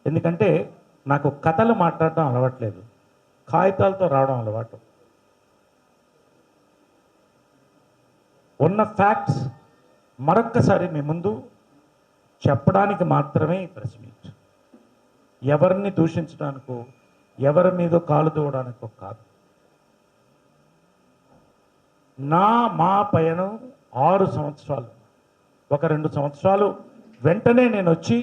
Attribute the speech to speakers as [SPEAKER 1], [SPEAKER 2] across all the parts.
[SPEAKER 1] ఎందుకంటే నాకు కథలు మాట్లాడడం అలవాట్లేదు, కాగితాలతో రావడం అలవాటు. ఉన్న ఫ్యాక్ట్స్ మరొక్కసారి మీ ముందు చెప్పడానికి మాత్రమే ఈ ప్రెస్ మీట్. ఎవరిని దూషించడానికో ఎవరి మీద కాలు దూవడానికో కాదు. మా పయనం 6 సంవత్సరాలు. ఒక 2 సంవత్సరాలు వెంటనే నేను వచ్చి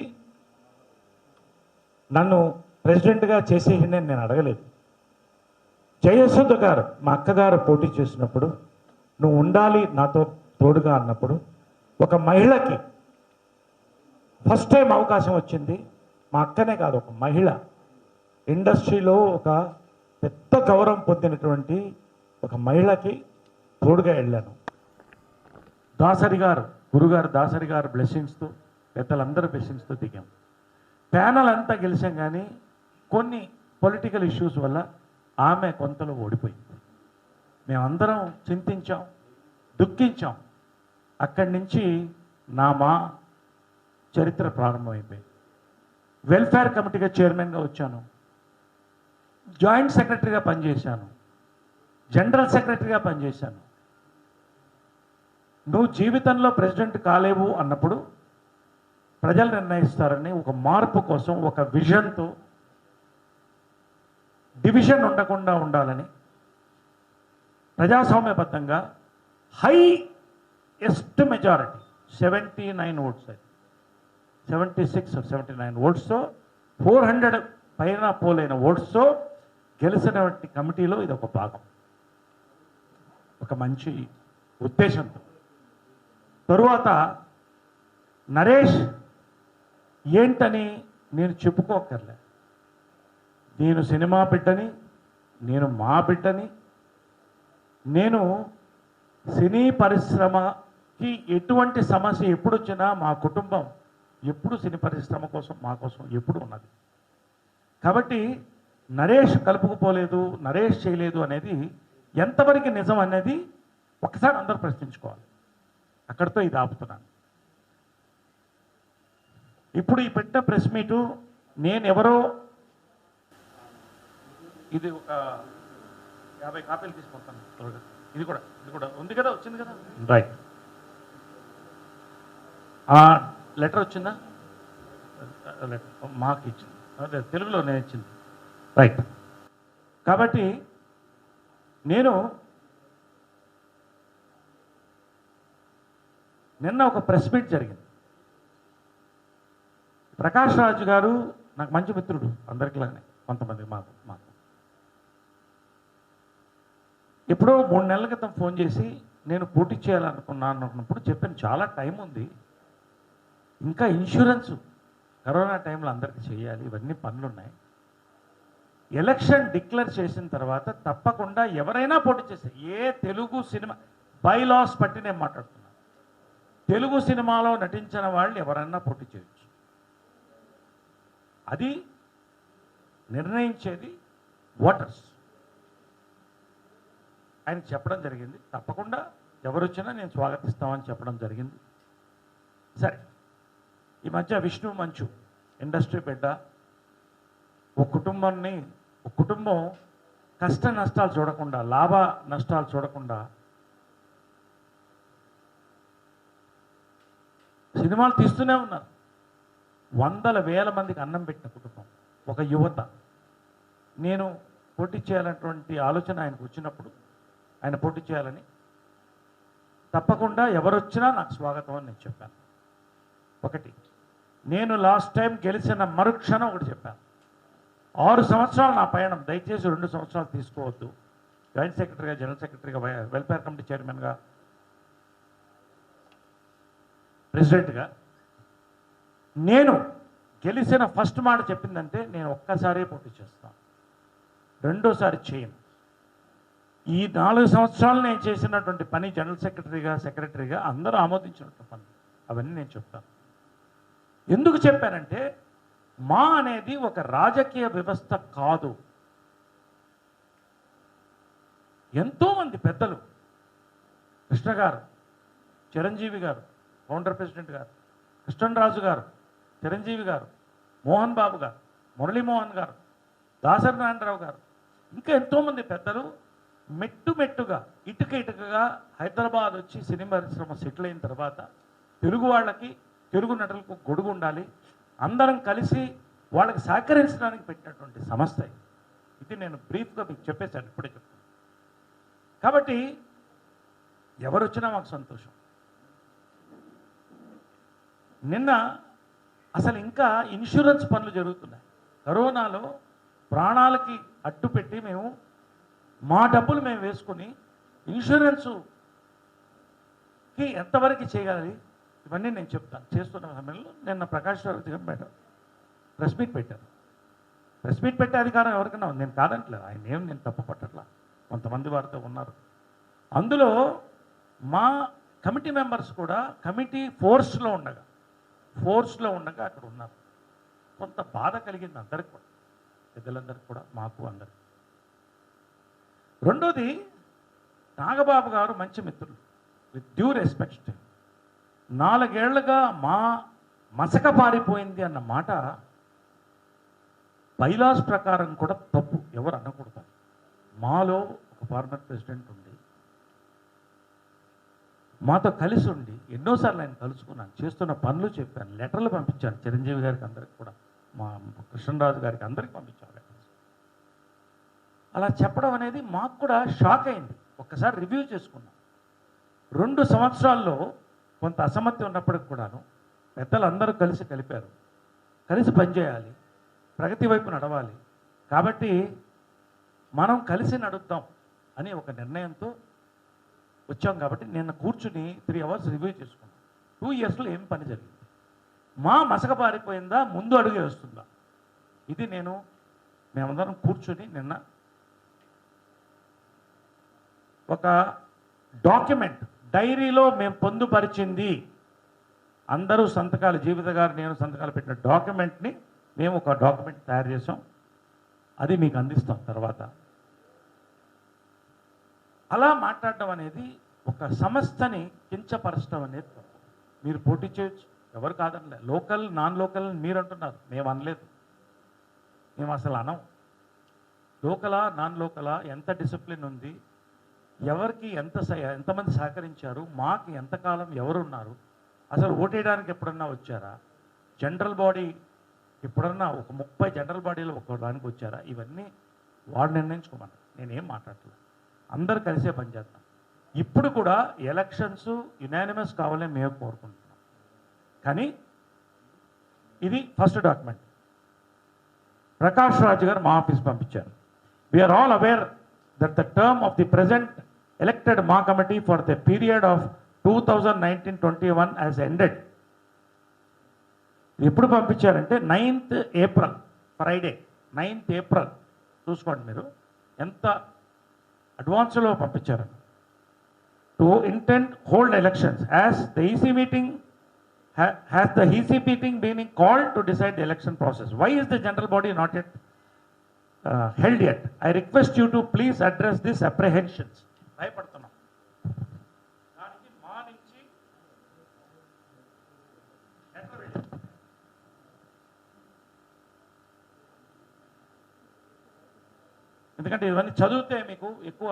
[SPEAKER 1] నన్ను ప్రెసిడెంట్గా చేసేయండి నేను అడగలేదు. జయసుధ గారు మా అక్కగారు పోటీ చేసినప్పుడు నువ్వు ఉండాలి నాతో తోడుగా అన్నప్పుడు ఒక మహిళకి ఫస్ట్ టైం అవకాశం వచ్చింది. మా అక్కనే కాదు, ఒక మహిళ ఇండస్ట్రీలో ఒక పెద్ద గౌరవం పొందినటువంటి ఒక మహిళకి తోడుగా వెళ్ళాను. దాసరి గారు, గురుగారు దాసరి గారు బ్లెస్సింగ్స్తో, పెద్దలందరూ బ్లెస్సింగ్స్తో దిగాం. ప్యానల్ అంతా గెలిచాం, కానీ కొన్ని పొలిటికల్ ఇష్యూస్ వల్ల ఆమె కొంతలో ఓడిపోయింది. మేమందరం చింతించాం, దుఃఖించాం. అక్కడి నుంచి మా చరిత్ర ప్రారంభమైపోయింది. వెల్ఫేర్ కమిటీగా చైర్మన్గా వచ్చాను, జాయింట్ సెక్రటరీగా పనిచేశాను, జనరల్ సెక్రటరీగా పనిచేశాను. నువ్వు జీవితంలో ప్రెసిడెంట్ కాలేవు అన్నప్పుడు ప్రజలు నిర్ణయిస్తారని ఒక మార్పు కోసం, ఒక విజన్తో, డివిజన్ ఉండకుండా ఉండాలని ప్రజాస్వామ్యబద్ధంగా హైయెస్ట్ మెజారిటీ 79 ఓట్స్, 76 or 79 ఓట్స్తో 400 పైన పోలైన ఓట్స్తో గెలిచినటువంటి కమిటీలో ఇది ఒక భాగం, ఒక మంచి ఉద్దేశంతో. తరువాత నరేష్ ఏంటని నేను చెప్పుకోకర్లే. నేను సినిమా బిడ్డని, నేను మా బిడ్డని. నేను సినీ పరిశ్రమకి ఎటువంటి సమస్య ఎప్పుడు వచ్చినా మా కుటుంబం ఎప్పుడు సినీ పరిశ్రమ కోసం, మా కోసం ఎప్పుడు ఉన్నది. కాబట్టి నరేష్ కలుపుకుపోలేదు, నరేష్ చేయలేదు అనేది ఎంతవరకు నిజం అనేది ఒకసారి అందరూ ప్రశ్నించుకోవాలి. అక్కడితో ఇది ఆపుతున్నాను. ఇప్పుడు ఈ పెట్టిన ప్రెస్ మీటు నేను ఎవరో, ఇది ఒక 50 కాపీలు తీసుకుంటాను త్వరగా. ఇది కూడా ఉంది కదా, వచ్చింది కదా, రైట్. లెటర్ వచ్చిందా? లెటర్ మాకు ఇచ్చింది, అదే తెలుగులో నేను ఇచ్చింది, రైట్. కాబట్టి నేను నిన్న ఒక ప్రెస్ మీట్ జరిగింది. ప్రకాష్ రాజ్ గారు నాకు మంచి మిత్రుడు, అందరికిలానే, కొంతమంది మాకు ఎప్పుడో 3 నెలల క్రితం ఫోన్ చేసి నేను పోటీ చేయాలనుకున్నాను అనుకున్నప్పుడు చెప్పాను, చాలా టైం ఉంది, ఇంకా ఇన్సూరెన్సు కరోనా టైంలో అందరికీ చేయాలి, ఇవన్నీ పనులు ఉన్నాయి. ఎలక్షన్ డిక్లేర్ చేసిన తర్వాత తప్పకుండా ఎవరైనా పోటీ చేస్తే, ఏ తెలుగు సినిమా బైలాస్ పట్టి నేను మాట్లాడుతున్నాను, తెలుగు సినిమాలో నటించిన వాళ్ళు ఎవరైనా పోటీ చేయొచ్చు. అది నిర్ణయించేది ఓటర్స్. ఆయన చెప్పడం జరిగింది, తప్పకుండా ఎవరు వచ్చినా నేను స్వాగతిస్తామని చెప్పడం జరిగింది. సరే, ఈ మధ్య విష్ణు మంచు ఇండస్ట్రీ బిడ్డ, ఒక కుటుంబం కష్ట నష్టాలు చూడకుండా, లాభ నష్టాలు చూడకుండా సినిమాలు తీస్తూనే ఉన్నారు. వందల వేల మందికి అన్నం పెట్టిన కుటుంబం, ఒక యువత. నేను పోటీ చేయాలన్నటువంటి ఆలోచన ఆయనకు వచ్చినప్పుడు, ఆయన పోటీ చేయాలని, తప్పకుండా ఎవరు వచ్చినా నాకు స్వాగతం అని నేను చెప్పాను. ఒకటి, నేను లాస్ట్ టైం గెలిచిన మరుక్షణం ఒకటి చెప్పాను, 6 సంవత్సరాలు నా పయనం, దయచేసి 2 సంవత్సరాలు తీసుకోవద్దు. జాయింట్ సెక్రటరీగా, జనరల్ సెక్రటరీగా, వెల్ఫేర్ కమిటీ చైర్మన్గా, ప్రెసిడెంట్గా నేను గెలిచిన ఫస్ట్ మాట చెప్పిందంటే, నేను ఒక్కసారే పోటీ చేస్తాను, రెండోసారి చేయను. ఈ 4 సంవత్సరాలు నేను చేసినటువంటి పని, జనరల్ సెక్రటరీగా అందరూ ఆమోదించినటువంటి పని, అవన్నీ నేను చెప్తాను. ఎందుకు చెప్పానంటే, మా అనేది ఒక రాజకీయ వ్యవస్థ కాదు. ఎంతోమంది పెద్దలు, కృష్ణ గారు, చిరంజీవి గారు, ఫౌండర్ ప్రెసిడెంట్ గారు, కృష్ణరాజు గారు, చిరంజీవి గారు, మోహన్ బాబు గారు, మురళీమోహన్ గారు, దాసరి నారాయణరావు గారు, ఇంకా ఎంతోమంది పెద్దలు మెట్టుగా ఇటుకగా హైదరాబాద్ వచ్చి సినిమా పరిశ్రమ సెటిల్ అయిన తర్వాత తెలుగు వాళ్ళకి, తెలుగు నటులకు గొడుగు ఉండాలి, అందరం కలిసి వాళ్ళకి సహకరించడానికి పెట్టినటువంటి సంస్థ ఇది. నేను బ్రీఫ్గా మీకు చెప్పేశాను, ఇప్పుడే చెప్తాను. కాబట్టి ఎవరు వచ్చినా మాకు సంతోషం. నిన్న అసలు ఇంకా ఇన్సూరెన్స్ పనులు జరుగుతున్నాయి. కరోనాలో ప్రాణాలకి అడ్డు పెట్టి మేము మా డబ్బులు మేము వేసుకొని ఇన్సూరెన్స్కి ఎంతవరకు చేయగలి ఇవన్నీ నేను చెప్తాను. చేస్తున్న సమయంలో నిన్న ప్రకాష్ రావు గారు ప్రెస్ మీట్ పెట్టారు. ప్రెస్ మీట్ పెట్టే అధికారం ఎవరికైనా ఉంది, నేను కాదంటలేదు. ఆయన ఏం నేను తప్పు పట్టట్లా, కొంతమంది వారితో ఉన్నారు. అందులో మా కమిటీ మెంబర్స్ కూడా కమిటీ ఫోర్స్లో ఉండగా అక్కడ ఉన్నారు. కొంత బాధ కలిగింది అందరికి కూడా, పెద్దలందరికీ కూడా, మాకు అందరికి. రెండోది, నాగబాబు గారు మంచి మిత్రులు, విత్ డ్యూ రెస్పెక్ట్. 4 ఏళ్లుగా మా మసక పారిపోయింది అన్న మాట బైలాస్ ప్రకారం కూడా తప్పు, ఎవరు అనకూడదు. మాలో ఒక ఫార్మర్ ప్రెసిడెంట్ ఉండి మాతో కలిసి ఉండి ఎన్నోసార్లు ఆయన కలుసుకున్నాను, చేస్తున్న పనులు చెప్పాను, లెటర్లు పంపించాను చిరంజీవి గారికి, అందరికి కూడా, మా కృష్ణరాజు గారికి, అందరికి పంపించాను లెటర్స్. అలా చెప్పడం అనేది మాకు కూడా షాక్ అయింది. ఒక్కసారి రివ్యూ చేసుకున్నాం. 2 సంవత్సరాల్లో కొంత అసమ్మతి ఉన్నప్పటికి కూడాను పెద్దలు అందరూ కలిపారు, కలిసి పనిచేయాలి, ప్రగతి వైపు నడవాలి, కాబట్టి మనం కలిసి నడుద్దాం అని ఒక నిర్ణయంతో వచ్చాం. కాబట్టి నిన్న కూర్చుని 3 అవర్స్ రివ్యూ చేసుకున్నాం. 2 ఇయర్స్లో ఏం పని జరిగింది, మా మసక పారిపోయిందా, ముందు అడుగే వస్తుందా, ఇది మేమందరం కూర్చుని నిన్న ఒక డాక్యుమెంట్, డైరీలో మేము పొందుపరిచింది, అందరూ సంతకాలు, జీవిత గారు నేను సంతకాలు పెట్టిన డాక్యుమెంట్ని మేము ఒక డాక్యుమెంట్ తయారు చేసాం. అది మీకు అందిస్తాం తర్వాత. అలా మాట్లాడడం అనేది ఒక సంస్థని కించపరచడం అనేది తప్పు. మీరు పోటీ చేయొచ్చు, ఎవరు కాదనలే. లోకల్ నాన్ లోకల్ మీరు అంటున్నారు, మేము అనలేదు, మేము అసలు అనం. లోకలా నాన్ లోకలా, ఎంత డిసిప్లిన్ ఉంది, ఎవరికి ఎంతమంది సహకరించారు, మాకు ఎంతకాలం ఎవరున్నారు, అసలు ఓటేయడానికి ఎప్పుడన్నా వచ్చారా, జనరల్ బాడీ ఎప్పుడన్నా ఒక 30 జనరల్ బాడీలో ఒక్కడానికి వచ్చారా, ఇవన్నీ వాడు నిర్ణయించుకోమన్నారు. నేనేం మాట్లాడలేదు, అందరు కలిసే పనిచేస్తాం. ఇప్పుడు కూడా ఎలక్షన్స్ యునానిమస్ కావాలని మేము కోరుకుంటున్నాం. కానీ ఇది ఫస్ట్ డాక్యుమెంట్ ప్రకాష్ రాజ్ గారు మా ఆఫీస్ పంపించారు. We are all aware that the term of the present elected మా committee for the period of 2019-21 has ended. ఎప్పుడు పంపించారంటే 9th April, Friday 9th April. చూసుకోండి మీరు ఎంత అడ్వాన్స్లో పంపించారు. To intent hold elections as the EC meeting has the EC meeting been called to decide the election process. Why is the general body not yet held yet? I request you to please address these apprehensions. భయపడుతున్నాం. దానికి మా నుంచి ఎందుకంటే ఇవన్నీ చదివితే మీకు ఎక్కువ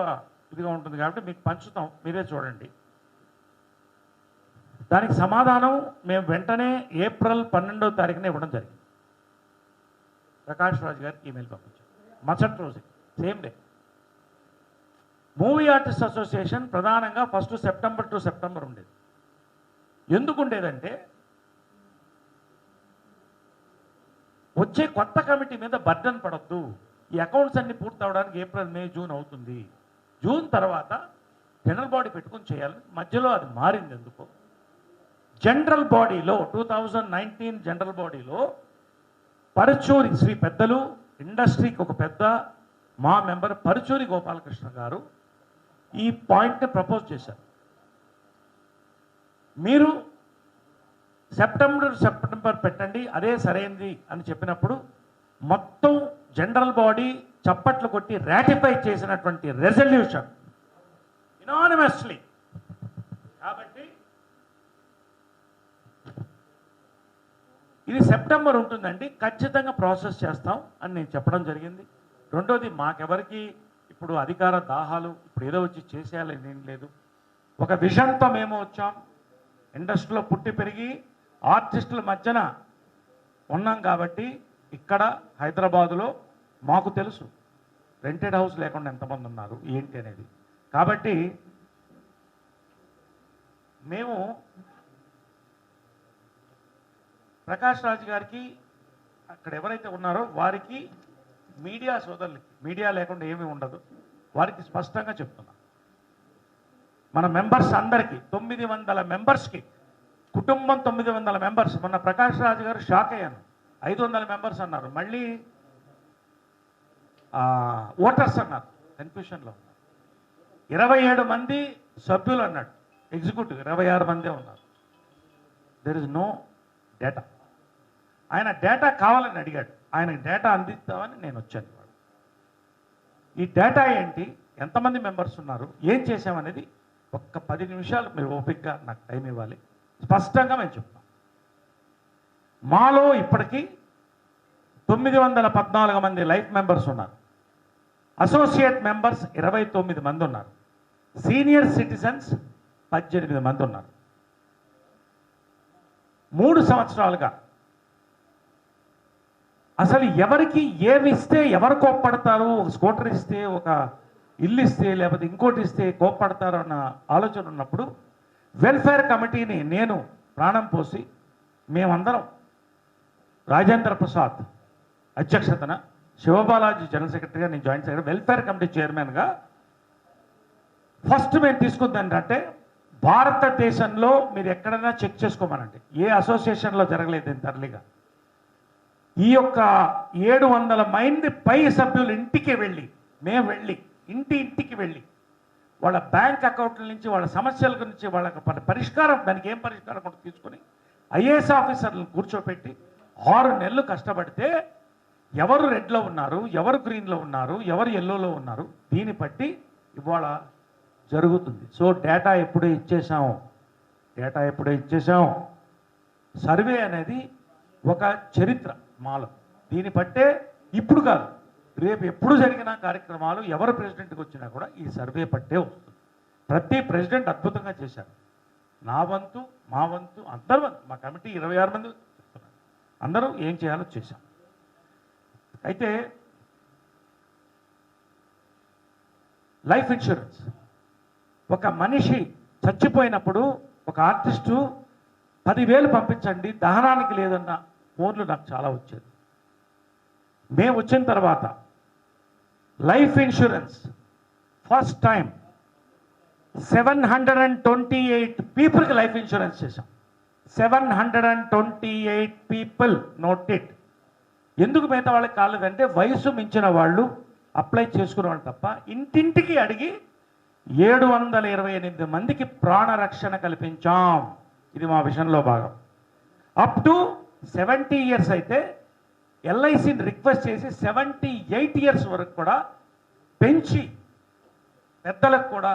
[SPEAKER 1] ఇదిగా ఉంటుంది కాబట్టి మీకు పంచుతాం, మీరే చూడండి. దానికి సమాధానం మేము వెంటనే ఏప్రిల్ 12వ తారీఖున ఇవ్వడం జరిగింది. ప్రకాష్ రాజ్ గారికి ఈమెయిల్ పంపించాం మరుసటి రోజు, same day. Movie artist association ప్రధానంగా 1 సెప్టెంబర్ టు సెప్టెంబర్ ఉండేది. ఎందుకు ఉండేదంటే వచ్చే కొత్త కమిటీ మీద బర్డన్ పడద్దు, ఈ అకౌంట్స్ అన్ని పూర్తి అవడానికి ఏప్రిల్, మే, జూన్ అవుతుంది. జూన్ తర్వాత జనరల్ బాడీ పెట్టుకుని చేయాలి. మధ్యలో అది మారింది ఎందుకో. జనరల్ బాడీలో 2019 జనరల్ బాడీలో పరుచూరి శ్రీ పెద్దలు, ఇండస్ట్రీకి ఒక పెద్ద మా మెంబర్ పరుచూరి గోపాలకృష్ణ గారు ఈ పాయింట్ని ప్రపోజ్ చేశారు. మీరు సెప్టెంబర్ పెట్టండి, అదే సరైనది అని చెప్పినప్పుడు మొత్తం జనరల్ బాడీ చప్పట్లు కొట్టి రాటిఫై చేసినటువంటి రెజల్యూషన్ యునానిమస్లీ. కాబట్టి ఇది సెప్టెంబర్ ఉంటుందండి, ఖచ్చితంగా ప్రాసెస్ చేస్తాం అని నేను చెప్పడం జరిగింది. రెండోది, మాకెవరికి ఇప్పుడు అధికార దాహాలు ఇప్పుడు ఏదో వచ్చి చేసేయాలని ఏం లేదు. ఒక విజన్తో మేము వచ్చాం. ఇండస్ట్రీలో పుట్టి పెరిగి ఆర్టిస్టుల మధ్యన ఉన్నాం కాబట్టి ఇక్కడ హైదరాబాదులో మాకు తెలుసు రెంటెడ్ హౌస్ లేకుండా ఎంతమంది ఉన్నారు ఏంటి అనేది. కాబట్టి మేము ప్రకాష్ రాజ్ గారికి అక్కడ ఎవరైతే ఉన్నారో వారికి, మీడియా సోదరులకి, మీడియా లేకుండా ఏమీ ఉండదు, వారికి స్పష్టంగా చెప్తున్నాం. మన మెంబర్స్ అందరికీ 900 మెంబర్స్కి, కుటుంబం 900 మెంబర్స్. మొన్న ప్రకాష్ రాజ్ గారు షాక్ అయ్యాను, 500 మెంబర్స్ అన్నారు, మళ్ళీ ఓటర్స్ అన్నారు, కన్ఫ్యూషన్లో ఉన్నారు. 27 మంది సభ్యులు అన్నాడు, ఎగ్జిక్యూటివ్ 26 మందే ఉన్నారు. There is no data. ఆయన డేటా కావాలని అడిగాడు, ఆయనకి డేటా అందిస్తామని నేను వచ్చాను. ఈ డేటా ఏంటి, ఎంతమంది మెంబర్స్ ఉన్నారు, ఏం చేసామనేది ఒక్క 10 నిమిషాలు మీరు ఓపికగా నాకు టైం ఇవ్వాలి. స్పష్టంగా మేము చెప్తాం. మాలో ఇప్పటికీ 914 మంది లైఫ్ మెంబర్స్ ఉన్నారు. అసోసియేట్ మెంబర్స్ 29 మంది ఉన్నారు. సీనియర్ సిటిజన్స్ 18 మంది ఉన్నారు. 3 సంవత్సరాలుగా అసలు ఎవరికి ఏమి ఇస్తే ఎవరు కోప్పడతారు, ఒక స్కూటర్ ఇస్తే, ఒక ఇల్లు ఇస్తే, లేకపోతే ఇంకోటి ఇస్తే కోప్పడతారు అన్న ఆలోచన ఉన్నప్పుడు వెల్ఫేర్ కమిటీని నేను ప్రాణం పోసి మేమందరం రాజేంద్ర ప్రసాద్ అధ్యక్షతన, శివబాలాజీ జనరల్ సెక్రటరీగా, నేను జాయింట్ సెక్రటరీ, వెల్ఫేర్ కమిటీ చైర్మన్గా ఫస్ట్ మేము తీసుకుంది ఏంటంటే, భారతదేశంలో మీరు ఎక్కడైనా చెక్ చేసుకోమనండి, ఏ అసోసియేషన్లో జరగలేదు ఇంత అర్లీగా. ఈ యొక్క 700 మంది పై సభ్యులు ఇంటికి వెళ్ళి, మేము వెళ్ళి ఇంటికి వెళ్ళి వాళ్ళ బ్యాంక్ అకౌంట్ల నుంచి, వాళ్ళ సమస్యల గురించి, వాళ్ళ పరిష్కారం, దానికి ఏం పరిష్కారం కూడా తీసుకొని ఐఏఎస్ ఆఫీసర్లను కూర్చోపెట్టి 6 నెలలు కష్టపడితే ఎవరు రెడ్లో ఉన్నారు, ఎవరు గ్రీన్లో ఉన్నారు, ఎవరు ఎల్లోలో ఉన్నారు, దీన్ని బట్టి ఇవాళ జరుగుతుంది. సో డేటా ఎప్పుడే ఇచ్చేసాం. సర్వే అనేది ఒక చరిత్ర మాలో. దీన్ని బట్టే ఇప్పుడు కాదు, రేపు ఎప్పుడు జరిగిన కార్యక్రమాలు ఎవరు ప్రెసిడెంట్కి వచ్చినా కూడా ఈ సర్వే పట్టే వస్తుంది. ప్రతి ప్రెసిడెంట్ అద్భుతంగా చేశారు. నా వంతు, మా వంతు, అందరి వంతు, మా కమిటీ 26 మంది చెప్తున్నారు, అందరూ ఏం చేయాలో చేశాం. అయితే లైఫ్ ఇన్సూరెన్స్, ఒక మనిషి చచ్చిపోయినప్పుడు ఒక ఆర్టిస్టు 10,000 పంపించండి దహనానికి లేదన్న ఫోన్లు నాకు చాలా వచ్చేది. మేము వచ్చిన తర్వాత లైఫ్ ఇన్సూరెన్స్ ఫస్ట్ టైం 728 పీపుల్కి లైఫ్ ఇన్సూరెన్స్ చేశాం. 728 పీపుల్, నోట్ ఇట్. ఎందుకు మిగతా వాళ్ళకి కాలేదంటే వయసు మించిన వాళ్ళు అప్లై చేసుకునే వాళ్ళు తప్ప, ఇంటింటికి అడిగి 728 మందికి ప్రాణరక్షణ కల్పించాం. ఇది మా విషయంలో భాగం. అప్ టు 70 ఇయర్స్ అయితే ఎల్ఐసిని రిక్వెస్ట్ చేసి 78 ఇయర్స్ వరకు కూడా పెంచి పెద్దలకు కూడా,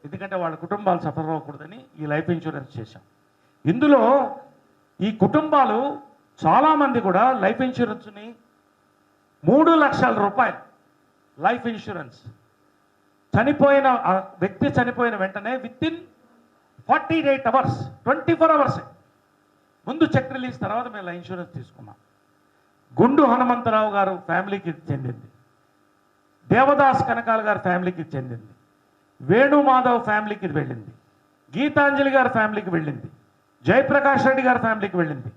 [SPEAKER 1] ఎందుకంటే వాళ్ళ కుటుంబాలు సఫర్ అవ్వకూడదని ఈ లైఫ్ ఇన్సూరెన్స్ చేశాం. ఇందులో ఈ కుటుంబాలు చాలామంది కూడా లైఫ్ ఇన్సూరెన్స్ని 3 లక్షల రూపాయలు లైఫ్ ఇన్సూరెన్స్ చనిపోయిన వ్యక్తి చనిపోయిన వెంటనే వితిన్ 48 అవర్స్, 24 అవర్స్ ముందు చెక్ రిలీజ్, తర్వాత మేము ఇన్సూరెన్స్ తీసుకున్నాం. గుండు హనుమంతరావు గారు ఫ్యామిలీకి చెందింది, దేవదాస్ కనకాల గారి ఫ్యామిలీకి చెందింది, వేణుమాధవ్ ఫ్యామిలీకి వెళ్ళింది, గీతాంజలి గారి ఫ్యామిలీకి వెళ్ళింది, జయప్రకాష్ రెడ్డి గారి ఫ్యామిలీకి వెళ్ళింది,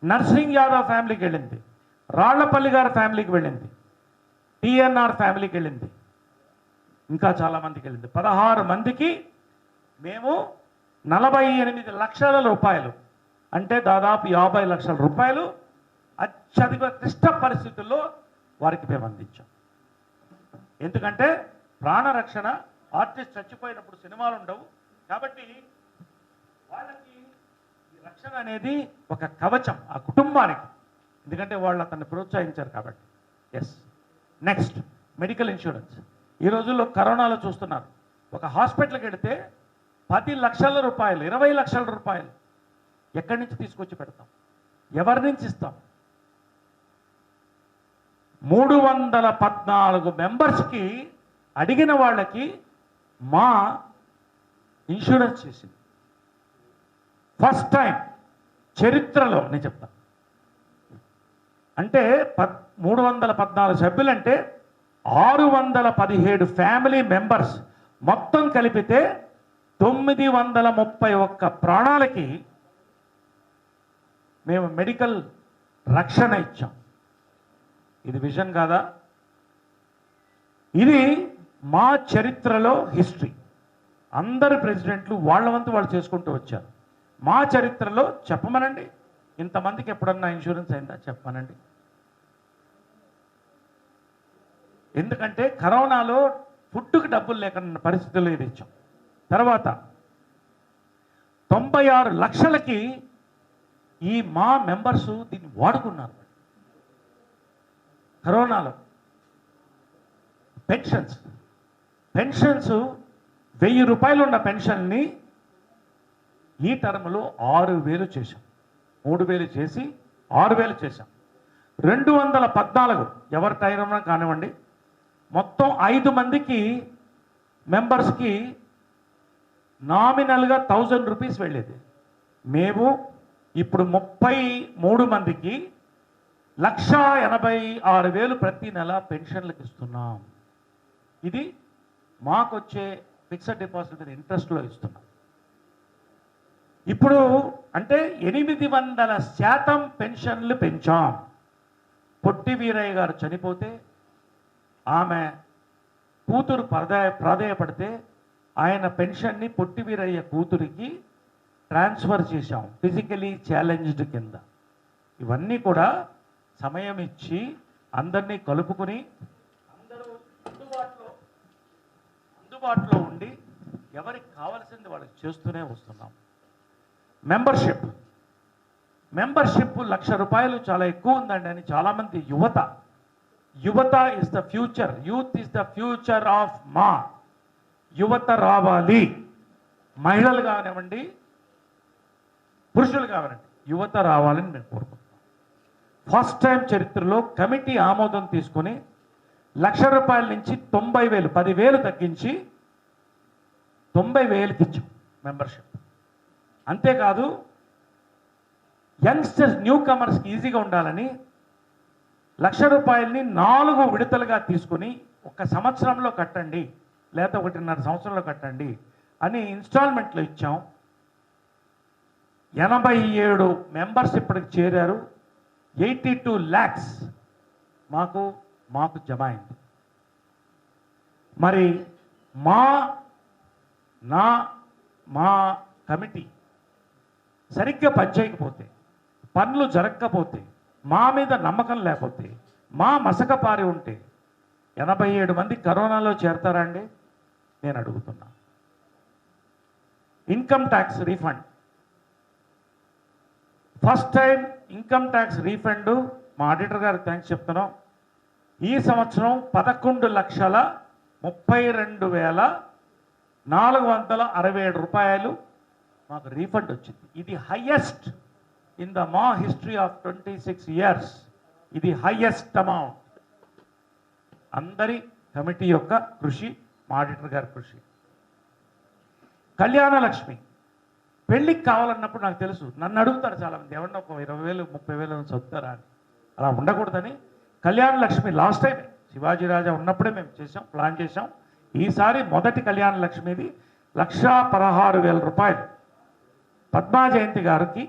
[SPEAKER 1] నర్సింగ్ యాదవ్ ఫ్యామిలీకి వెళ్ళింది, రాళ్లపల్లి గారి ఫ్యామిలీకి వెళ్ళింది, టిఎన్ఆర్ ఫ్యామిలీకి వెళ్ళింది, ఇంకా చాలామందికి వెళ్ళింది. 16 మందికి మేము 48 లక్షల రూపాయలు, అంటే దాదాపు 50 లక్షల రూపాయలు అత్యధిక క్లిష్ట పరిస్థితుల్లో వారికి మేము అందించాం. ఎందుకంటే ప్రాణరక్షణ, ఆర్టిస్ట్ చచ్చిపోయినప్పుడు సినిమాలు ఉండవు కాబట్టి వాళ్ళకి ఈ రక్షణ అనేది ఒక కవచం ఆ కుటుంబానికి, ఎందుకంటే వాళ్ళు అతన్ని ప్రోత్సహించారు కాబట్టి. Yes, next medical insurance. ఈ రోజుల్లో కరోనాలో చూస్తున్నారు, ఒక హాస్పిటల్కి వెళితే 10 లక్షల రూపాయలు, 20 లక్షల రూపాయలు ఎక్కడి నుంచి తీసుకొచ్చి పెడతాం? ఎవరి నుంచి ఇస్తాం? 314 మెంబర్స్కి అడిగిన వాళ్ళకి మా ఇన్సూరెన్స్ చేసింది. ఫస్ట్ టైం చరిత్రలో నేను చెప్తా. అంటే 314 సభ్యులంటే 617 ఫ్యామిలీ మెంబర్స్ మొత్తం కలిపితే 931 ప్రాణాలకి మేము మెడికల్ రక్షణ ఇచ్చాం. ఇది విజన్ కాదా? ఇది మా చరిత్రలో హిస్టరీ. అందరు ప్రెసిడెంట్లు వాళ్ళ వంతు వాళ్ళు చేసుకుంటూ వచ్చారు. మా చరిత్రలో చెప్పమనండి, ఇంతమందికి ఎప్పుడన్నా ఇన్సూరెన్స్ అయిందా చెప్పమనండి. ఎందుకంటే కరోనాలో ఫుడ్కి డబ్బులు లేకుండా పరిస్థితుల్లో ఇది ఇచ్చాం. తర్వాత 96 లక్షలకి ఈ మా మెంబర్స్ దీన్ని వాడుకున్నారు. కరోనాలో పెన్షన్స్ 1000 రూపాయలు ఉన్న పెన్షన్ని ఈ టర్మ్లో 6000 చేశాం. 3000 చేసి 6000 చేశాం. 214 ఎవరి టైం కానివ్వండి, మొత్తం 5 మందికి మెంబర్స్కి నామినల్గా 1000 రూపీస్ వెళ్ళేది. మేము ఇప్పుడు 33 మందికి 1,86,000 ప్రతి నెల పెన్షన్లకు ఇస్తున్నాం. ఇది మాకొచ్చే ఫిక్స్డ్ డిపాజిట్ మీద ఇంట్రెస్ట్లో ఇస్తున్నాం. ఇప్పుడు అంటే 800% పెన్షన్లు పెంచాం. పొట్టి వీరయ్య గారు చనిపోతే ఆమె కూతురు ప్రాధేయపడితే ఆయన పెన్షన్ని పొట్టి వీరయ్య కూతురికి ట్రాన్స్ఫర్ చేశాం ఫిజికలీ ఛాలెంజ్డ్ కింద. ఇవన్నీ కూడా సమయం ఇచ్చి అందరినీ కలుపుకుని అందరూ అందుబాటులో ఉండి ఎవరికి కావాల్సింది వాళ్ళకి చేస్తూనే వస్తున్నాం. మెంబర్షిప్ 1,00,000 రూపాయలు చాలా ఎక్కువ ఉందండి అని చాలామంది యువత is the future, youth is the future of మా. యువత రావాలి, మహిళలు కానివ్వండి పురుషులు కానివ్వండి, యువత రావాలని నేను కోరుకుంటున్నాను. ఫస్ట్ టైం చరిత్రలో కమిటీ ఆమోదం తీసుకొని 1,00,000 రూపాయల నుంచి 90,000 10,000 తగ్గించి 90,000కి ఇచ్చాం మెంబర్షిప్. అంతేకాదు యంగ్స్టర్స్ న్యూ కమర్స్కి ఈజీగా ఉండాలని 1,00,000 రూపాయలని 4 విడతలుగా తీసుకుని 1 సంవత్సరంలో కట్టండి లేదా 1.5 సంవత్సరంలో కట్టండి అని ఇన్స్టాల్మెంట్లో ఇచ్చాం. 87 మెంబర్స్ ఇప్పటికి చేరారు. 82 lakhs మాకు జమ అయింది. మరి మా కమిటీ సరిగ్గా పనిచేయకపోతే, పనులు జరగకపోతే, మా మీద నమ్మకం లేకపోతే, మా మసకపారి ఉంటే 87 మంది కరోనాలో చేరతారా అండి? నేను అడుగుతున్నా. Income tax refund, first time income tax refund మా ఆడిటర్ గారికి థ్యాంక్స్ చెప్తున్నాం. ఈ సంవత్సరం 11,32,467 రూపాయలు మాకు రీఫండ్ వచ్చింది. ఇది హైయెస్ట్ ఇన్ ద మా హిస్టరీ ఆఫ్ 26 years. ఇది హైయెస్ట్ అమౌంట్. అందరి కమిటీ యొక్క కృషి, మా ఆడిటర్ గారి కృషి. కళ్యాణ లక్ష్మి పెళ్ళికి కావాలన్నప్పుడు నాకు తెలుసు, నన్ను అడుగుతారు చాలామంది, ఎవరన్నా ఒక 20,000 30,000 చదువుతారా అని. అలా ఉండకూడదని కళ్యాణ లక్ష్మి లాస్ట్ టైం శివాజీ రాజా ఉన్నప్పుడే మేము చేసాం, ప్లాన్ చేసాం. ఈసారి మొదటి కళ్యాణ లక్ష్మిది 1,16,000 రూపాయలు పద్మా జయంతి గారికి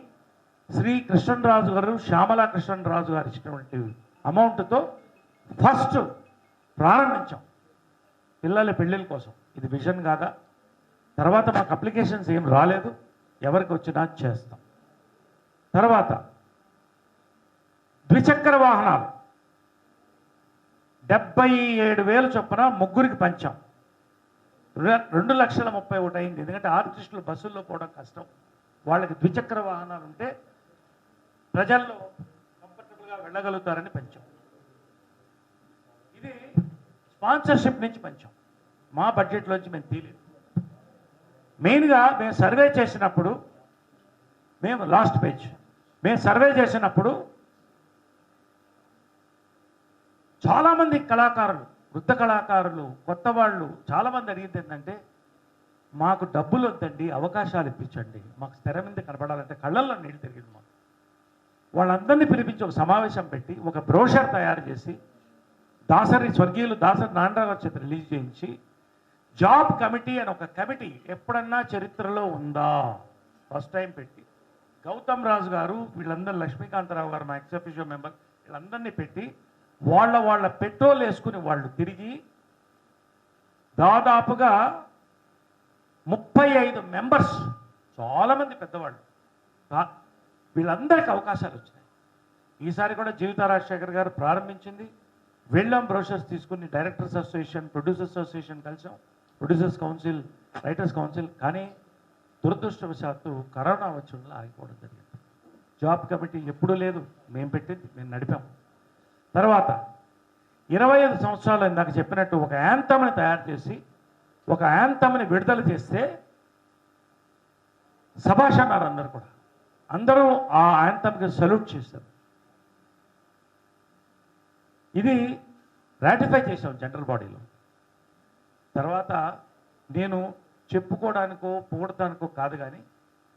[SPEAKER 1] శ్రీ కృష్ణరాజు గారు, శ్యామలా కృష్ణరాజు గారు ఇచ్చినటువంటి అమౌంట్తో ఫస్ట్ ప్రారంభించాం పిల్లల పెళ్ళిళ్ళ కోసం. ఇది విజన్ కాదా? తర్వాత మాకు అప్లికేషన్స్ ఏం రాలేదు, ఎవరికి వచ్చినా చేస్తాం. తర్వాత ద్విచక్ర వాహనాలు 77,000 చొప్పున ముగ్గురికి పంచాం. 2,31,000 అయింది. ఎందుకంటే ఆర్టిస్టులు బస్సుల్లో పోవడం కష్టం, వాళ్ళకి ద్విచక్ర వాహనాలు ఉంటే ప్రజల్లో కంఫర్టబుల్గా వెళ్ళగలుగుతారని పంచాం. ఇది స్పాన్సర్షిప్ నుంచి పంచాం, మా బడ్జెట్లోంచి మేము తీయలేదు. మెయిన్గా మేము సర్వే చేసినప్పుడు మేము లాస్ట్ పేజ్ మేము సర్వే చేసినప్పుడు చాలామంది కళాకారులు, వృద్ధ కళాకారులు, కొత్త వాళ్ళు చాలామంది అడిగింది ఏంటంటే, మాకు డబ్బులు వద్దండి, అవకాశాలు ఇప్పించండి, మాకు స్థిర మీద కనపడాలంటే కళ్ళల్లో నీళ్ళు తిరిగింది మాకు. వాళ్ళందరినీ పిలిపించి ఒక సమావేశం పెట్టి ఒక బ్రోషర్ తయారు చేసి స్వర్గీయులు దాసరి నారాయణరావు చేత రిలీజ్ చేయించి జాబ్ కమిటీ అని ఒక కమిటీ ఎప్పుడన్నా చరిత్రలో ఉందా ఫస్ట్ టైం పెట్టి గౌతమ్ రాజు గారు వీళ్ళందరూ, లక్ష్మీకాంతరావు గారు మా ఎక్స్-అఫీషియో మెంబర్, వీళ్ళందరినీ పెట్టి వాళ్ళ పెట్రోల్ వేసుకుని వాళ్ళు తిరిగి దాదాపుగా 35 మెంబర్స్, చాలామంది పెద్దవాళ్ళు, వీళ్ళందరికీ అవకాశాలు వచ్చినాయి. ఈసారి కూడా జీవిత రాజశేఖర్ గారు ప్రారంభించింది. వెళ్ళాం, బ్రోషర్స్ తీసుకుని డైరెక్టర్స్ అసోసియేషన్, ప్రొడ్యూసర్స్ అసోసియేషన్ కలిసాం, ప్రొడ్యూసర్స్ కౌన్సిల్, రైటర్స్ కౌన్సిల్. కానీ దురదృష్టవశాత్తు కరోనా వచ్చి ఆగిపోవడం జరిగింది. జాబ్ కమిటీ ఎప్పుడూ లేదు, మేము పెట్టింది, మేము నడిపాము. తర్వాత 25 సంవత్సరాలు ఇందాక చెప్పినట్టు ఒక యాంథమ్ని తయారు చేసి ఒక యాంథమ్ని విడుదల చేస్తే సభాష్ అన్నారు అందరూ కూడా. అందరూ ఆ యాంథమ్కి సల్యూట్ చేశారు. ఇది రాటిఫై చేశాం జనరల్ బాడీలో. తర్వాత నేను చెప్పుకోవడానికో పొగడటానికో కాదు, కానీ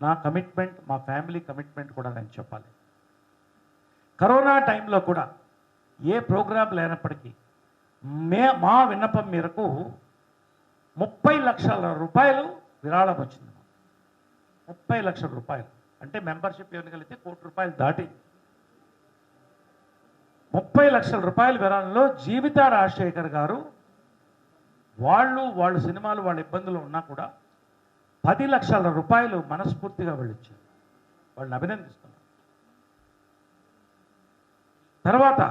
[SPEAKER 1] నా కమిట్మెంట్, మా ఫ్యామిలీ కమిట్మెంట్ కూడా నేను చెప్పాలి. కరోనా టైంలో కూడా ఏ ప్రోగ్రాం లేనప్పటికీ మా విన్నపం మేరకు 30 లక్షల రూపాయలు విరాళం వచ్చింది. 30 లక్షల రూపాయలు అంటే మెంబర్షిప్ ఎవరిని కలిగితే ₹1 కోటి దాటి 30 లక్షల రూపాయల విరాళంలో జీవిత రాజశేఖర్ గారు వాళ్ళు సినిమాలు వాళ్ళ ఇబ్బందులు ఉన్నా కూడా 10 లక్షల రూపాయలు మనస్ఫూర్తిగా వెళ్ళిచ్చారు. వాళ్ళని అభినందిస్తున్నారు. తర్వాత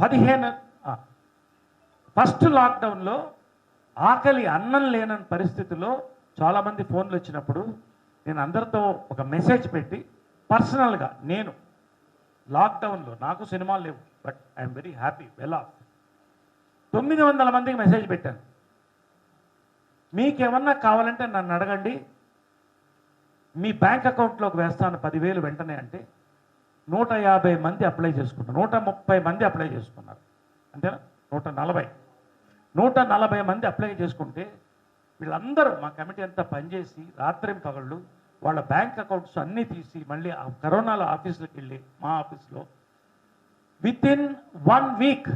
[SPEAKER 1] 15 ఫస్ట్ లాక్డౌన్లో ఆకలి అన్నం లేనని పరిస్థితిలో చాలామంది ఫోన్లు వచ్చినప్పుడు నేను అందరితో ఒక మెసేజ్ పెట్టి పర్సనల్గా, నేను లాక్డౌన్లో నాకు సినిమాలు లేవు, but I'm very happy, well of, 900 మందికి మెసేజ్ పెట్టాను. మీకేమన్నా కావాలంటే నన్ను అడగండి, మీ బ్యాంక్ అకౌంట్లోకి వేస్తాను 10,000 వెంటనే అంటే 150 మంది అప్లై చేసుకున్నారు. 130 మంది అప్లై చేసుకున్నారు. అంతేనా? 140 మంది అప్లై చేసుకుంటే వీళ్ళందరూ మా కమిటీ అంతా పనిచేసి రాత్రి పగళ్ళు వాళ్ళ బ్యాంక్ అకౌంట్స్ అన్నీ తీసి మళ్ళీ ఆ కరోనాలో ఆఫీసులకు వెళ్ళి మా ఆఫీస్లో విత్ ఇన్ 1 వీక్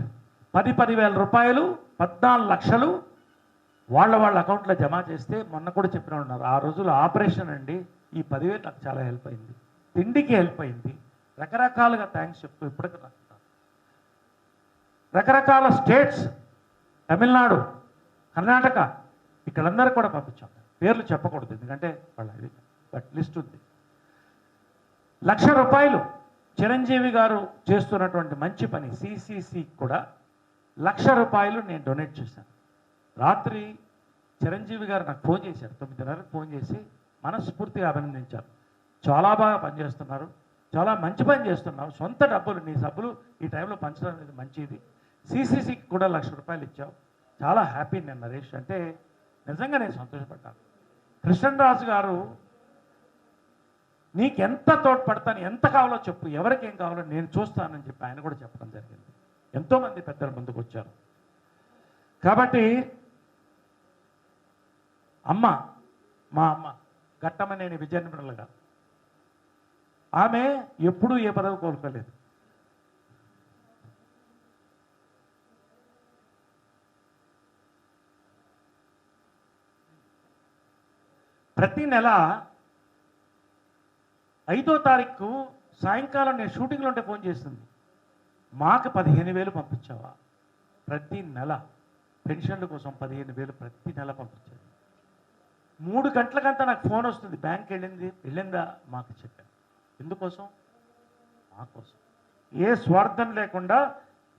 [SPEAKER 1] 10,000 రూపాయలు, 14 లక్షలు వాళ్ళ అకౌంట్లో జమ చేస్తే, మొన్న కూడా చెప్పిన ఉన్నారు, ఆ రోజులు ఆపరేషన్ అండి, ఈ 10,000 నాకు చాలా హెల్ప్ అయింది, తిండికి హెల్ప్ అయింది, రకరకాలుగా థ్యాంక్స్ చెప్తూ ఇప్పటికీ రాస్తారు. రకరకాల స్టేట్స్, తమిళనాడు, కర్ణాటక, ఇక్కడందరూ కూడా పంపించాం. పేర్లు చెప్పకూడదు ఎందుకంటే వాళ్ళ బట్ లిస్ట్ ఉంది. ₹1,00,000 చిరంజీవి గారు చేస్తున్నటువంటి మంచి పని సిసిసి కూడా ₹1,00,000 నేను డొనేట్ చేశాను. రాత్రి చిరంజీవి గారు నాకు ఫోన్ చేశారు, 9:30కి ఫోన్ చేసి మనస్ఫూర్తిగా అభినందించారు. చాలా బాగా పనిచేస్తున్నారు, చాలా మంచి పని చేస్తున్నావు, సొంత డబ్బులు నీ సబ్బులు ఈ టైంలో పంచడం అనేది మంచిది, సిసిసికి కూడా ₹1,00,000 ఇచ్చావు, చాలా హ్యాపీ నేను నరేష్ అంటే. నిజంగా నేను సంతోషపడ్డాను. కృష్ణరాజు గారు నీకెంత తోడ్పడతాను, ఎంత కావాలో చెప్పు, ఎవరికి ఏం కావాలో నేను చూస్తానని చెప్పి ఆయన కూడా చెప్పడం జరిగింది. ఎంతోమంది పెద్దలు ముందుకు వచ్చారు. కాబట్టి మా అమ్మ ఘట్టమనేని విజయనిర్మల గారు, ఆమె ఎప్పుడూ ఏ పదవి కోరుకోలేదు. ప్రతి నెల 5వ తారీఖు సాయంకాలం నేను షూటింగ్లో ఉంటే ఫోన్ చేస్తుంది, మాకు 15,000 పంపించావా? ప్రతి నెల పెన్షన్ల కోసం 15,000 ప్రతి నెల పంపించారు. 3 గంటలకంతా నాకు ఫోన్ వస్తుంది, బ్యాంక్ వెళ్ళిందా మాకు చెప్పాను. ఎందుకోసం? మా కోసం, ఏ స్వార్థం లేకుండా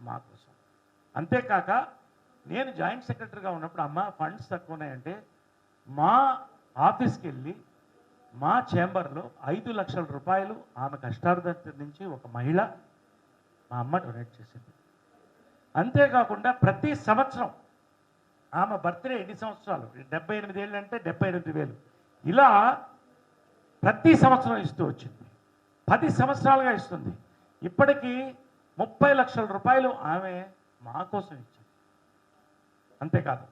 [SPEAKER 1] మా కోసం. అంతేకాక నేను జాయింట్ సెక్రటరీగా ఉన్నప్పుడు అమ్మ ఫండ్స్ తక్కువ ఉన్నాయంటే మా ఆఫీస్కి వెళ్ళి మా చేంబర్లో 5 లక్షల రూపాయలు ఆమె కష్టార్జితం నుంచి ఒక మహిళ మా అమ్మ డొనేట్ చేసింది. అంతేకాకుండా ప్రతి సంవత్సరం ఆమె బర్త్డే ఎన్ని సంవత్సరాలు, 78 ఏళ్ళు అంటే 78,000, ఇలా ప్రతి సంవత్సరం ఇస్తూ వచ్చింది. 10 సంవత్సరాలుగా ఇస్తుంది. ఇప్పటికీ 30 లక్షల రూపాయలు ఆమె మా కోసం ఇచ్చింది. అంతేకాదు,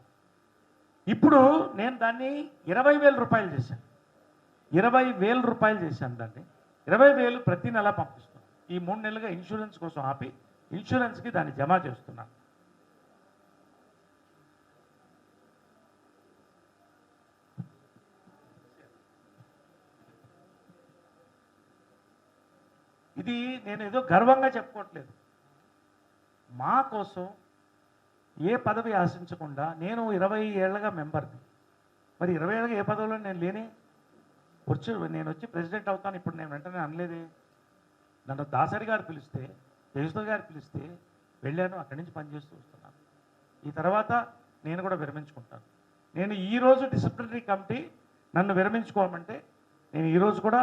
[SPEAKER 1] ఇప్పుడు నేను దాన్ని 20,000 రూపాయలు చేశాను. 20,000 రూపాయలు చేశాను దాన్ని. 20,000 ప్రతి నెల పంపిస్తున్నాను. ఈ 3 నెలలుగా ఇన్సూరెన్స్ కోసం ఆపి ఇన్సూరెన్స్కి దాన్ని జమ చేస్తున్నాను. ఇది నేను ఏదో గర్వంగా చెప్పుకోవట్లేదు. మా కోసం ఏ పదవి ఆశించకుండా, నేను 20 ఏళ్ళగా మెంబర్ని. మరి 20 ఏళ్ళగా ఏ పదవిలో నేను లేనే నేను వచ్చి ప్రెసిడెంట్ అవుతాను ఇప్పుడు నేను వెంటనే అనలేదే. నన్ను దాసరి గారు పిలిస్తే, కేశవ్ గారు పిలిస్తే వెళ్ళాను, అక్కడి నుంచి పనిచేస్తూ వస్తున్నాను. ఈ తర్వాత నేను కూడా విరమించుకుంటాను. నేను ఈరోజు డిసిప్లినరీ కమిటీ నన్ను విరమించుకోమంటే నేను ఈరోజు కూడా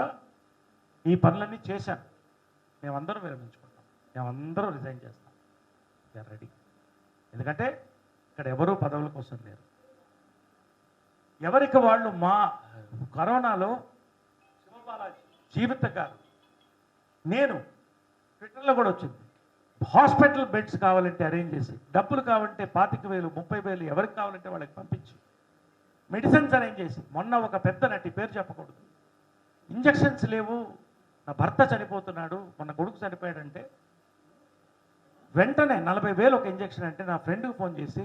[SPEAKER 1] ఈ పనులన్నీ చేశాను. మేమందరం విరమించుకుంటాం, మేమందరం రిజైన్ చేస్తాం. We are ready. ఎందుకంటే ఇక్కడ ఎవరూ పదవుల కోసం లేరు. ఎవరికి వాళ్ళు మా కరోనాలో శివబాలాజీ జీవిత గారు, నేను ట్విట్టర్లో కూడా వచ్చింది, హాస్పిటల్ బెడ్స్ కావాలంటే అరేంజ్ చేసి, డబ్బులు కావాలంటే 25,000 30,000 ఎవరికి కావాలంటే వాళ్ళకి పంపించి, మెడిసిన్స్ అరేంజ్ చేసి, మొన్న ఒక పెద్ద నటి పేరు చెప్పకూడదు, ఇంజక్షన్స్ లేవు, నా భర్త చనిపోతున్నాడు, మొన్న కొడుకు చనిపోయాడంటే వెంటనే 40,000 ఒక ఇంజక్షన్ అంటే నా ఫ్రెండ్కి ఫోన్ చేసి,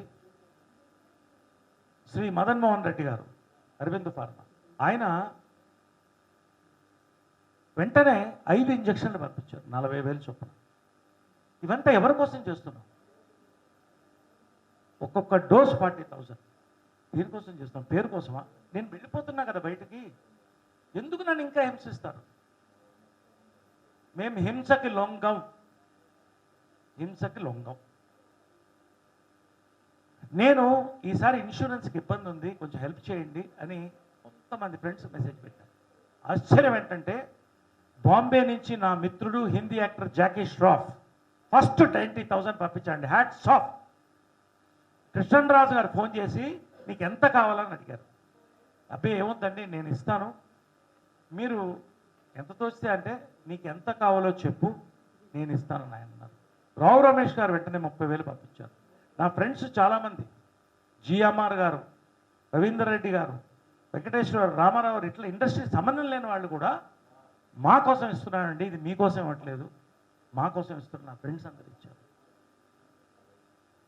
[SPEAKER 1] శ్రీ మదన్ మోహన్ రెడ్డి గారు, అరవింద్ ఫార్మా, ఆయన వెంటనే 5 ఇంజక్షన్లు పంపించారు 40,000 చొప్పున. ఇవంతా ఎవరి కోసం చేస్తున్నాం? ఒక్కొక్క డోస్ 40,000. దీనికోసం చేస్తున్నాం, పేరు కోసమా? నేను వెళ్ళిపోతున్నా కదా బయటికి, ఎందుకు నన్ను ఇంకా హింసిస్తారు? మేము హింసకి లొంగం, హింసకి లొంగం. నేను ఈసారి ఇన్సూరెన్స్కి ఇబ్బంది ఉంది, కొంచెం హెల్ప్ చేయండి అని కొంతమంది ఫ్రెండ్స్ మెసేజ్ పెట్టారు. ఆశ్చర్యం ఏంటంటే, బాంబే నుంచి నా మిత్రుడు హిందీ యాక్టర్ జాకీ ష్రాఫ్ ఫస్ట్ 90,000 పంపించండి, హ్యాట్స్ ఆఫ్. కృష్ణరాజు గారు ఫోన్ చేసి నీకు ఎంత కావాలని అడిగారు. అబ్బాయి ఏముందండి నేను ఇస్తాను, మీరు ఎంత తోస్తే అంటే నీకు ఎంత కావాలో చెప్పు నేను ఇస్తాను ఆయన అన్నారు. రావు రమేష్ గారు వెంటనే 30,000 పంపించారు. నా ఫ్రెండ్స్ చాలామంది, జిఎంఆర్ గారు, రవీందర్ రెడ్డి గారు, వెంకటేశ్వర రామారావు గారు, ఇట్లా ఇండస్ట్రీ సంబంధం లేని వాళ్ళు కూడా మా కోసం ఇస్తున్నానండి, ఇది మీకోసం ఇవ్వట్లేదు, మా కోసం ఇస్తున్న నా ఫ్రెండ్స్ అందరు ఇచ్చారు.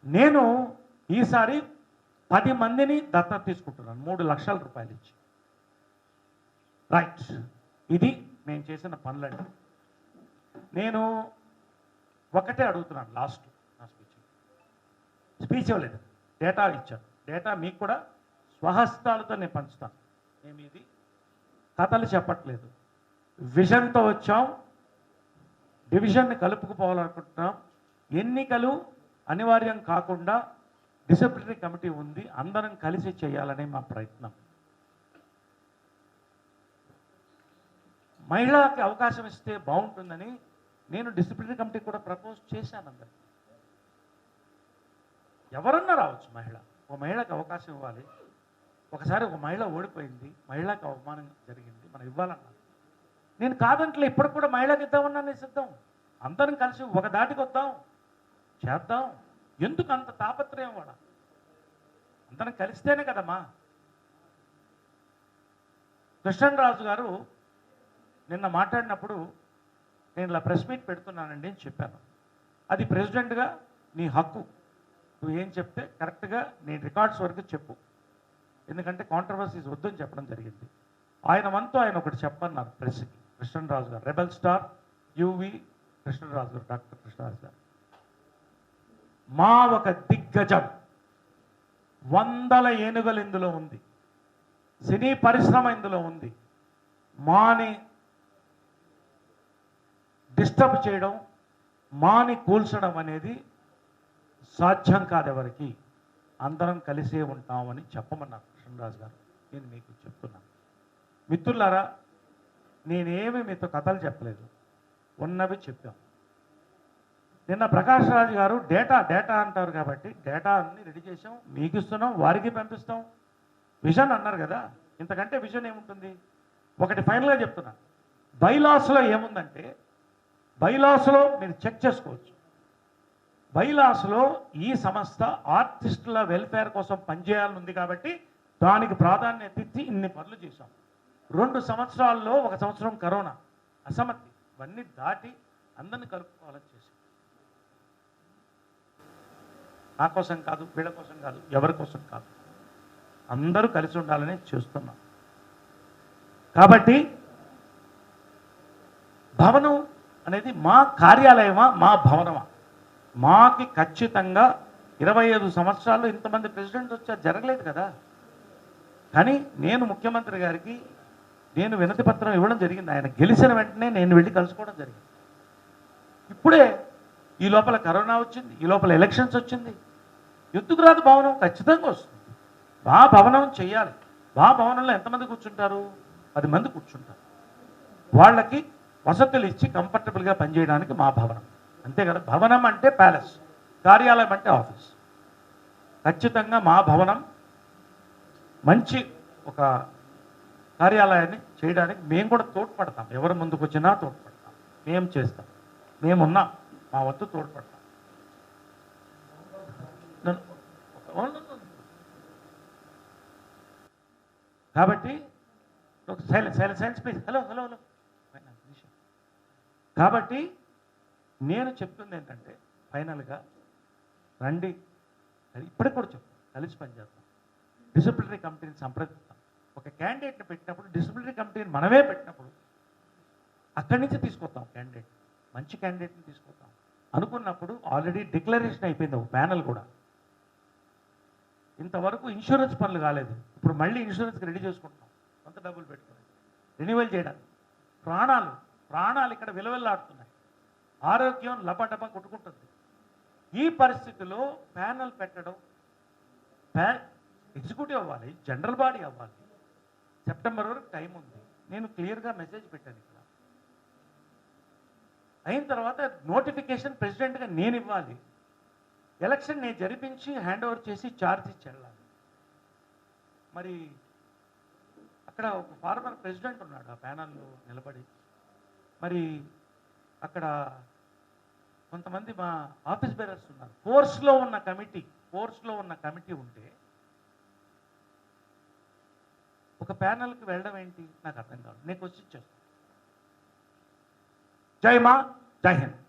[SPEAKER 1] నేను ఈసారి 10 మందిని దత్తత తీసుకుంటున్నాను 3 లక్షల రూపాయలు ఇచ్చి. రైట్, ఇది నేను చేసిన పనులండి. నేను ఒకటే అడుగుతున్నాను, లాస్ట్ నా స్పీచ్ ఇవ్వలేదు, డేటా ఇచ్చాను. డేటా మీకు కూడా స్వహస్తాలతో నేను పంచుతాను. మేము ఇది కథలు చెప్పట్లేదు, విజన్తో వచ్చాం, డివిజన్ని కలుపుకుపోవాలనుకుంటున్నాం. ఎన్నికలు అనివార్యం కాకుండా డిసిప్లినరీ కమిటీ ఉంది, అందరం కలిసి చేయాలనే మా ప్రయత్నం. మహిళకి అవకాశం ఇస్తే బాగుంటుందని నేను డిసిప్లినరీ కమిటీ కూడా ప్రపోజ్ చేశాను. అందరు ఎవరన్నా రావచ్చు, ఒక మహిళకు అవకాశం ఇవ్వాలి. ఒకసారి ఒక మహిళ ఓడిపోయింది, మహిళకు అవమానం జరిగింది, మనం ఇవ్వాలన్నా. నేను కాదంటలే, ఇప్పటికి కూడా మహిళకి ఇద్దామన్నా నేను సిద్ధం. అందరం కలిసి ఒక దాటికి వద్దాం, చేద్దాం. ఎందుకు అంత తాపత్రయం? వాడ అందరం కలిస్తేనే కదమ్మా. కృష్ణరాజు గారు నిన్న మాట్లాడినప్పుడు నేను ఇలా ప్రెస్ మీట్ పెడుతున్నానండి అని చెప్పాను. అది ప్రెసిడెంట్గా నీ హక్కు, నువ్వు ఏం చెప్తే కరెక్ట్గా నీ రికార్డ్స్ వరకు చెప్పు, ఎందుకంటే కాంట్రవర్సీస్ వద్దని చెప్పడం జరిగింది. ఆయన వంతు ఆయన ఒకటి చెప్పన్నారు ప్రెస్కి. కృష్ణరాజు గారు, రెబల్ స్టార్ యువి కృష్ణరాజు గారు, డాక్టర్ కృష్ణరాజు గారు, మా ఒక దిగ్గజం, 100 ఏనుగలు ఇందులో ఉంది, సినీ పరిశ్రమ ఇందులో ఉంది. మాని డిస్టర్బ్ చేయడం, మాని కూల్చడం అనేది సాధ్యం కాదు ఎవరికి. అందరం కలిసే ఉంటామని చెప్పమన్నారు కృష్ణరాజు గారు. నేను మీకు చెప్తున్నాను మిత్రులారా, నేనేమి మీతో కథలు చెప్పలేదు, ఉన్నవి చెప్పాం. నిన్న ప్రకాష్ రాజు గారు డేటా అంటారు కాబట్టి డేటా అన్ని రెడీ చేసాం, మీకు ఇస్తున్నాం, వారికి పంపిస్తాం. విజన్ అన్నారు కదా, ఇంతకంటే విజన్ ఏముంటుంది? ఒకటి ఫైనల్గా చెప్తున్నా, బైలాస్లో ఏముందంటే, బైలాస్లో మీరు చెక్ చేసుకోవచ్చు. బైలాస్లో ఈ సంస్థ ఆర్టిస్టుల వెల్ఫేర్ కోసం పనిచేయాలని ఉంది కాబట్టి దానికి ప్రాధాన్యత ఇచ్చి ఇన్ని పనులు చేశాం. 2 సంవత్సరాల్లో 1 సంవత్సరం కరోనా అసమర్థి ఇవన్నీ దాటి అందరిని కలుపుకోవాలని చేశాం. నా కోసం కాదు, వీళ్ళ కోసం కాదు, ఎవరి కోసం కాదు, అందరూ కలిసి ఉండాలని చేస్తున్నాం. కాబట్టి భవనం అనేది మా కార్యాలయమా, మా భవనమా? మాకి ఖచ్చితంగా 25 సంవత్సరాల్లో ఇంతమంది ప్రెసిడెంట్స్ వచ్చారు, జరగలేదు కదా. కానీ నేను ముఖ్యమంత్రి గారికి నేను వినతి పత్రం ఇవ్వడం జరిగింది. ఆయన గెలిచిన వెంటనే నేను వెళ్ళి కలుసుకోవడం జరిగింది. ఇప్పుడే ఈ లోపల కరోనా వచ్చింది, ఈ లోపల ఎలక్షన్స్ వచ్చింది. ఎందుకు రాదు భవనం? ఖచ్చితంగా వస్తుంది. మా భవనం చెయ్యాలి. మా భవనంలో ఎంతమంది కూర్చుంటారు? 10 మంది కూర్చుంటారు. వాళ్ళకి వసతులు ఇచ్చి కంఫర్టబుల్గా పనిచేయడానికి మా భవనం. అంతే కదా. భవనం అంటే ప్యాలెస్, కార్యాలయం అంటే ఆఫీస్. ఖచ్చితంగా మా భవనం మంచి ఒక కార్యాలయాన్ని చేయడానికి మేము కూడా తోడ్పడతాం. ఎవరు ముందుకు వచ్చినా తోడ్పడతాం, మేము చేస్తాం, మేమున్నాం, మా వద్దు తోడ్పడతాం. కాబట్టి silence please. Hello hello hello. కాబట్టి నేను చెప్తుంది ఏంటంటే, ఫైనల్గా రండి, ఇప్పటికి కూడా చెప్తాం, కలిసి పనిచేస్తాం. డిసిప్లినరీ కమిటీని సంప్రదిస్తాం. ఒక క్యాండిడేట్ని పెట్టినప్పుడు, డిసిప్లినరీ కమిటీని మనమే పెట్టినప్పుడు అక్కడి నుంచి తీసుకొస్తాం క్యాండిడేట్, మంచి క్యాండిడేట్ని తీసుకొస్తాం అనుకున్నప్పుడు ఆల్రెడీ డిక్లరేషన్ అయిపోయింది ఒక ప్యానల్ కూడా. ఇంతవరకు ఇన్సూరెన్స్ పనులు కాలేదు, ఇప్పుడు మళ్ళీ ఇన్సూరెన్స్కి రెడీ చేసుకుంటున్నాం, కొంత డబ్బులు పెట్టుకుని రెన్యువల్ చేయడానికి. ప్రాణాలు ఇక్కడ విలువెల్లాడుతున్నాయి, ఆరోగ్యం లపటప కొట్టుకుంటుంది. ఈ పరిస్థితిలో ప్యానల్ పెట్టడం, ఎగ్జిక్యూటివ్ అవ్వాలి, జనరల్ బాడీ అవ్వాలి. సెప్టెంబర్ వరకు టైం ఉంది. నేను క్లియర్గా మెసేజ్ పెట్టాను ఇక్కడ. అయిన తర్వాత నోటిఫికేషన్ ప్రెసిడెంట్గా నేను ఇవ్వాలి. ఎలక్షన్ నేను జరిపించి హ్యాండ్ ఓవర్ చేసి ఛార్జ్ ఇచ్చి వెళ్ళాలి. మరి అక్కడ ఒక ఫార్మర్ ప్రెసిడెంట్ ఉన్నాడు ఆ ప్యానల్లో నిలబడి. మరి అక్కడ కొంతమంది మా ఆఫీస్ బేరర్స్ ఉన్నారు. ఫోర్స్లో ఉన్న కమిటీ ఉంటే ఒక ప్యానల్కి వెళ్ళడం ఏంటి నాకు అర్థం కాదు. నేను క్వశ్చన్ చేస్తాను. జై మా, జై హింద్.